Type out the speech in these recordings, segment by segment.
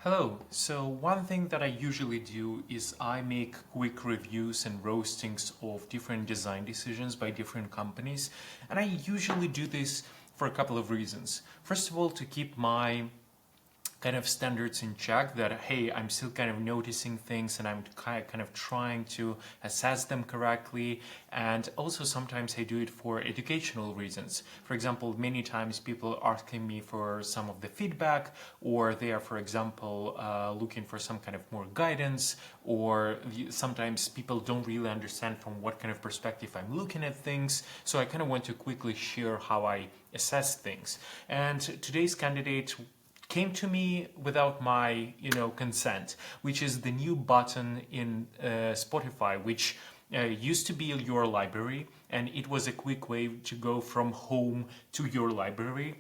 Hello. So one thing that I usually do is I make quick reviews and roastings of different design decisions by different companies. And I usually do this for a couple of reasons. First of all, to keep my kind of standards in check, that hey, I'm still kind of noticing things and I'm kind of trying to assess them correctly. And also sometimes I do it for educational reasons. For example, many times people are asking me for some of the feedback, or they are, for example, looking for some kind of more guidance, or sometimes people don't really understand from what kind of perspective I'm looking at things. So I kind of want to quickly share how I assess things. And today's candidate came to me without my consent, which is the new button in Spotify, which used to be your library, and it was a quick way to go from home to your library.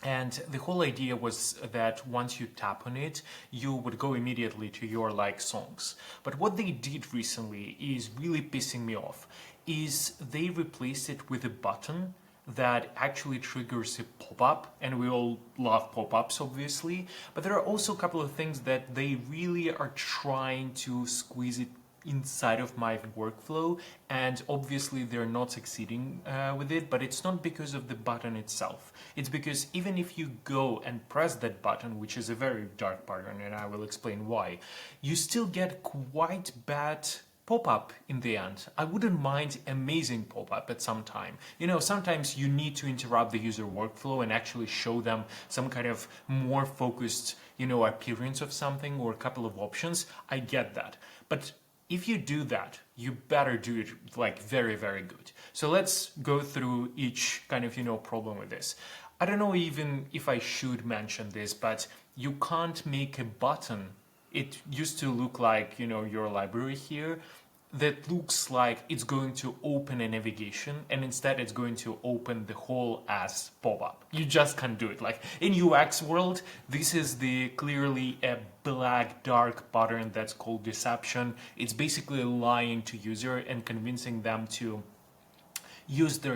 And the whole idea was that once you tap on it, you would go immediately to your like songs. But what they did recently is really pissing me off, is they replaced it with a button that actually triggers a pop-up, and we all love pop-ups obviously, but there are also a couple of things that they really are trying to squeeze it inside of my workflow, and obviously they're not succeeding with it. But it's not because of the button itself, it's because even if you go and press that button, which is a very dark pattern and I will explain why, you still get quite bad pop-up in the end. I wouldn't mind amazing pop-up at some time. Sometimes you need to interrupt the user workflow and actually show them some kind of more focused, appearance of something or a couple of options. I get that. But if you do that, you better do it like very, very good. So let's go through each kind of, problem with this. I don't know even if I should mention this, but you can't make a button. It used to look like, your library here, that looks like it's going to open a navigation, and instead it's going to open the whole ass pop-up. You just can't do it. Like in UX world, this is the clearly a black dark pattern that's called deception. It's basically lying to user and convincing them to use their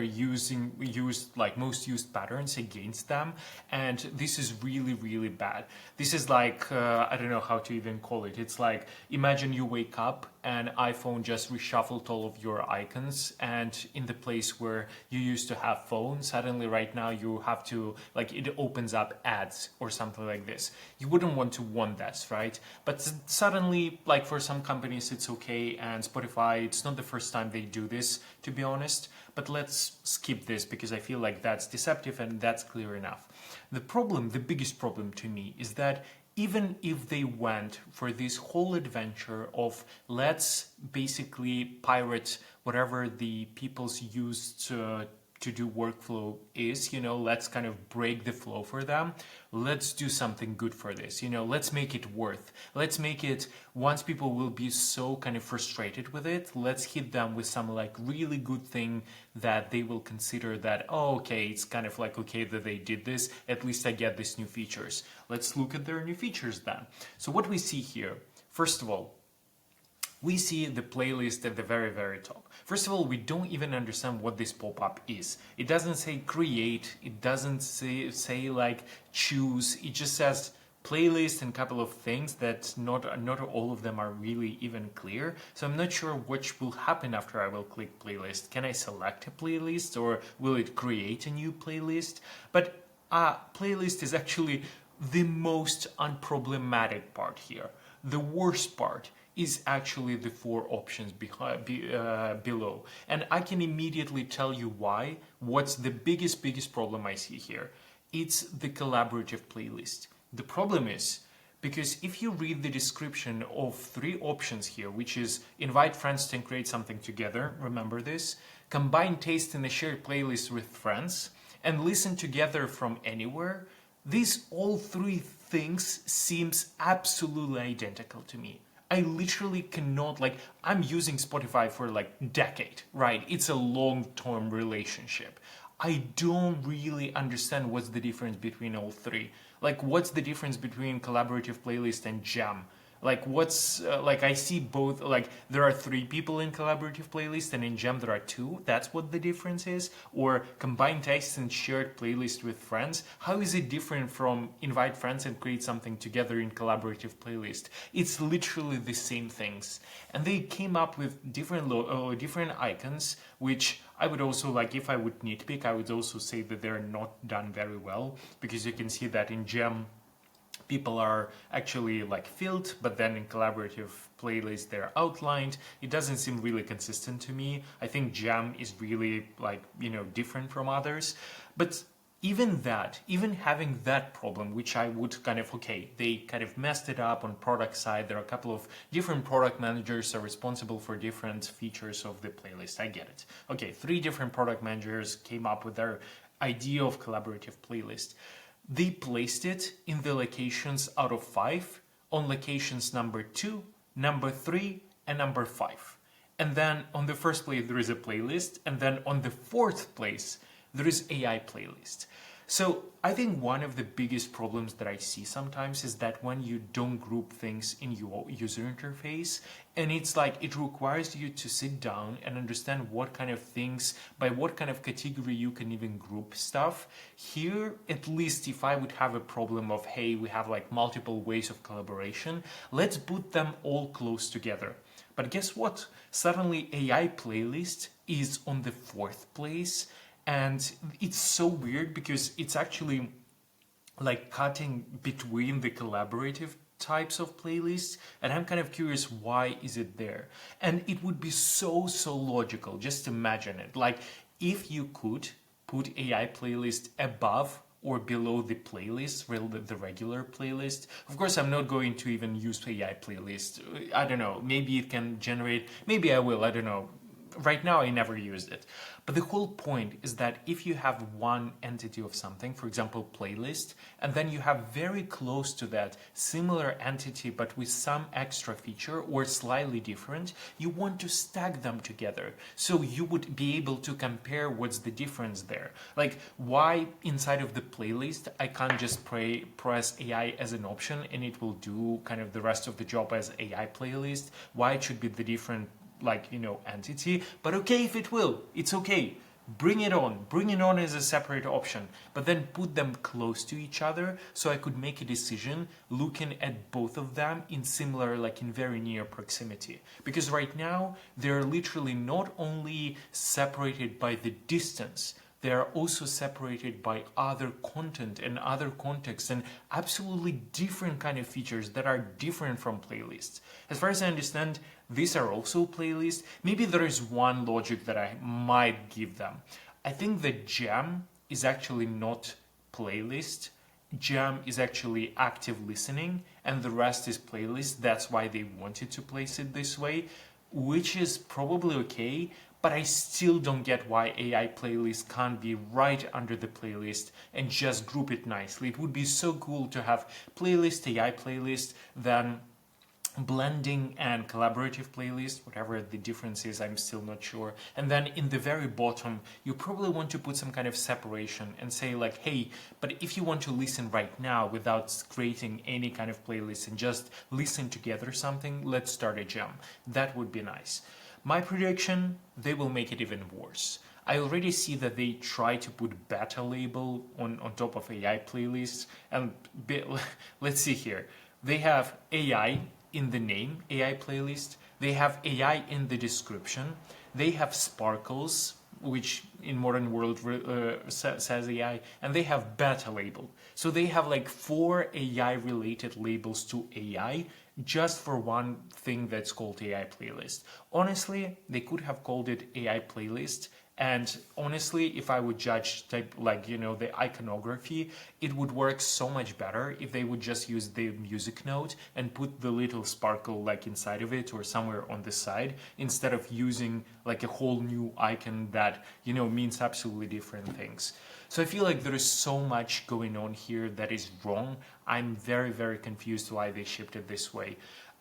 most used patterns against them, and this is really, really bad. This is like I don't know how to even call it. It's like, imagine you wake up and iPhone just reshuffled all of your icons, and in the place where you used to have phone, suddenly right now you have to, like, it opens up ads or something like this. You wouldn't want that, right? But suddenly, like, for some companies it's okay, and Spotify, it's not the first time they do this, to be honest. But let's skip this because I feel like that's deceptive and that's clear enough. The biggest problem to me is that even if they went for this whole adventure of let's basically pirate whatever the people's used to do workflow is, let's kind of break the flow for them. Let's do something good for this, let's make it worth. Let's make it, once people will be so kind of frustrated with it, let's hit them with some like really good thing that they will consider that, oh, okay, it's kind of like okay that they did this, at least I get these new features. Let's look at their new features then. So what we see here, first of all, we see the playlist at the very, very top. First of all, we don't even understand what this pop-up is. It doesn't say create, it doesn't say like choose, it just says playlist and a couple of things that not all of them are really even clear. So I'm not sure which will happen after I will click playlist. Can I select a playlist, or will it create a new playlist? But playlist is actually the most unproblematic part here. The worst part is actually the four options below. And I can immediately tell you why. What's the biggest problem I see here? It's the collaborative playlist. The problem is, because if you read the description of three options here, which is invite friends to create something together, remember this, combine taste in a shared playlist with friends, and listen together from anywhere, these all three things seems absolutely identical to me. I literally cannot, like, I'm using Spotify for like decade, right? It's a long-term relationship. I don't really understand what's the difference between all three. Like, what's the difference between collaborative playlist and jam? Like what's like I see both, like there are 3 people in collaborative playlist and in Gem there are 2. That's what the difference is. Or combine tastes and shared playlist with friends. How is it different from invite friends and create something together in collaborative playlist? It's literally the same things. And they came up with different icons, which I would also, like, if I would nitpick, I would also say that they're not done very well, because you can see that in Gem people are actually like filled, but then in collaborative playlist they're outlined. It doesn't seem really consistent to me. I think Jam is really like, different from others. But even having that problem, which I would kind of, okay, they kind of messed it up on product side. There are a couple of different product managers are responsible for different features of the playlist. I get it. Okay, 3 different product managers came up with their idea of collaborative playlist. They placed it in the locations out of 5 on locations number 2, number 3, and number 5. And then on the first place there is a playlist, and then on the 4th place there is AI playlist. So I think one of the biggest problems that I see sometimes is that when you don't group things in your user interface, and it's like it requires you to sit down and understand what kind of things, by what kind of category you can even group stuff. Here, at least if I would have a problem of, hey, we have like multiple ways of collaboration, let's put them all close together. But guess what? Suddenly AI playlist is on the 4th place. And it's so weird because it's actually like cutting between the collaborative types of playlists, and I'm kind of curious, why is it there? And it would be so logical. Just imagine it, like if you could put AI playlist above or below the playlist, the regular playlist. Of course, I'm not going to even use AI playlist. I don't know, maybe it can generate, maybe I will, I don't know. Right now I never used it. But the whole point is that if you have one entity of something, for example playlist, and then you have very close to that similar entity but with some extra feature or slightly different, you want to stack them together so you would be able to compare what's the difference there. Like, why inside of the playlist I can't just press AI as an option and it will do kind of the rest of the job as AI playlist? Why it should be the different entity? But okay, if it will, it's okay. Bring it on as a separate option, but then put them close to each other so I could make a decision looking at both of them in similar, like in very near proximity. Because right now they're literally not only separated by the distance, they are also separated by other content and other contexts and absolutely different kind of features that are different from playlists. As far as I understand, these are also playlists. Maybe there is one logic that I might give them. I think that Jam is actually not playlist. Jam is actually active listening and the rest is playlist. That's why they wanted to place it this way, which is probably okay. But I still don't get why AI playlist can't be right under the playlist and just group it nicely. It would be so cool to have playlist, AI playlist, then blending and collaborative playlist, whatever the difference is, I'm still not sure. And then in the very bottom, you probably want to put some kind of separation and say like, hey, but if you want to listen right now without creating any kind of playlist and just listen together something, let's start a jam. That would be nice. My prediction, they will make it even worse. I already see that they try to put beta label on top of AI playlists. And let's see here. They have AI in the name, AI playlist. They have AI in the description. They have sparkles, which in modern world says AI, and they have beta label. So they have like 4 AI related labels to AI just for one thing that's called AI playlist. Honestly, they could have called it AI playlist. And honestly, if I would judge type the iconography, it would work so much better if they would just use the music note and put the little sparkle like inside of it or somewhere on the side, instead of using like a whole new icon that means absolutely different things. So I feel like there is so much going on here that is wrong. I'm very confused why they shipped it this way.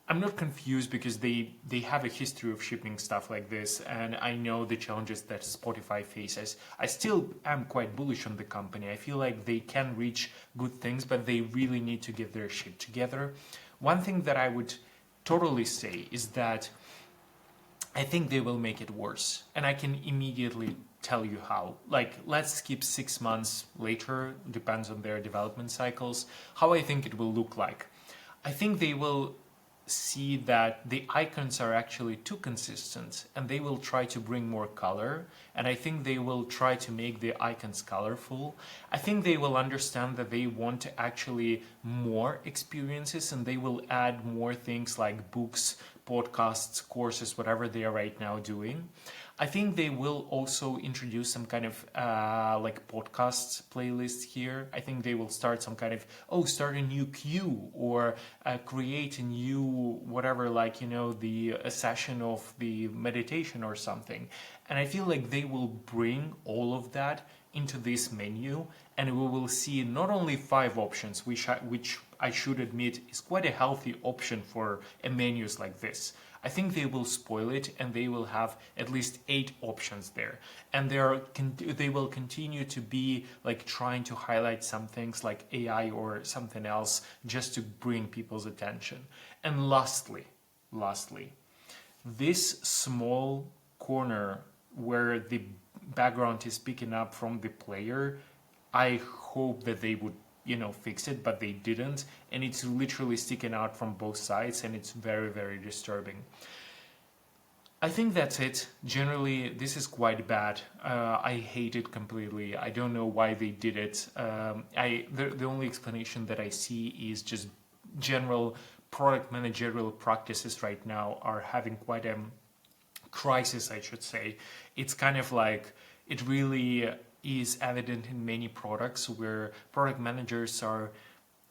I'm not confused because they have a history of shipping stuff like this, and I know the challenges that Spotify faces. I still am quite bullish on the company. I feel like they can reach good things, but they really need to get their shit together. One thing that I would totally say is that I think they will make it worse. And I can immediately tell you how. Like, let's skip 6 months later, depends on their development cycles, how I think it will look like. I think they will see that the icons are actually too consistent and they will try to bring more color, and I think they will try to make the icons colorful. I think they will understand that they want actually more experiences and they will add more things like books, podcasts, courses, whatever they are right now doing. I think they will also introduce some kind of like podcasts playlist here. I think they will start some kind of, start a new queue or create a new whatever, like, a session of the meditation or something. And I feel like they will bring all of that into this menu, and we will see not only 5 options, which I should admit is quite a healthy option for a menus like this. I think they will spoil it and they will have at least 8 options there. And they will continue to be like trying to highlight some things like AI or something else just to bring people's attention. And lastly, this small corner where the background is picking up from the player, I hope that they would fix it, but they didn't, and it's literally sticking out from both sides, and it's very, very disturbing. I think that's it. Generally, this is quite bad. I hate it completely. I don't know why they did it. The only explanation that I see is just general product managerial practices right now are having quite a crisis, I should say. It's kind of like, it really is evident in many products where product managers are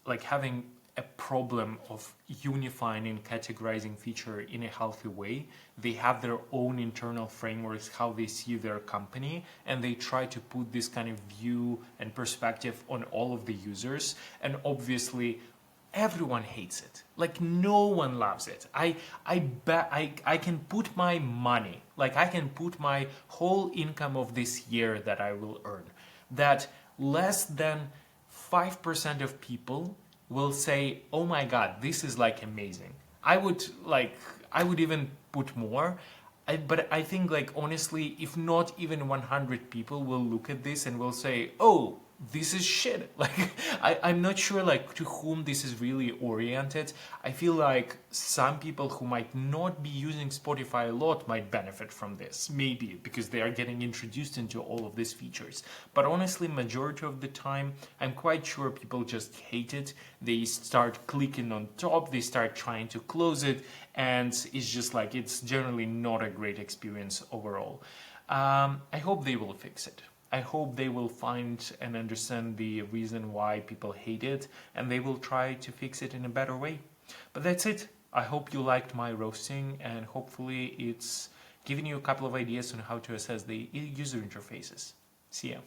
like having a problem of unifying and categorizing feature in a healthy way. They have their own internal frameworks, how they see their company, and they try to put this kind of view and perspective on all of the users. And obviously, everyone hates it. Like, no one loves it. I bet I can put my money, like I can put my whole income of this year that I will earn, that less than 5% of people will say, oh my god, this is like amazing. I would even put more. But I think, like, honestly, if not even 100 people will look at this and will say, oh, this is shit. Like, I'm not sure, like, to whom this is really oriented. I feel like some people who might not be using Spotify a lot might benefit from this, maybe because they are getting introduced into all of these features. But honestly, majority of the time, I'm quite sure people just hate it. They start clicking on top, they start trying to close it, and it's just like, it's generally not a great experience overall. I hope they will fix it. I hope they will find and understand the reason why people hate it, and they will try to fix it in a better way. But that's it. I hope you liked my roasting, and hopefully it's giving you a couple of ideas on how to assess the user interfaces. See ya.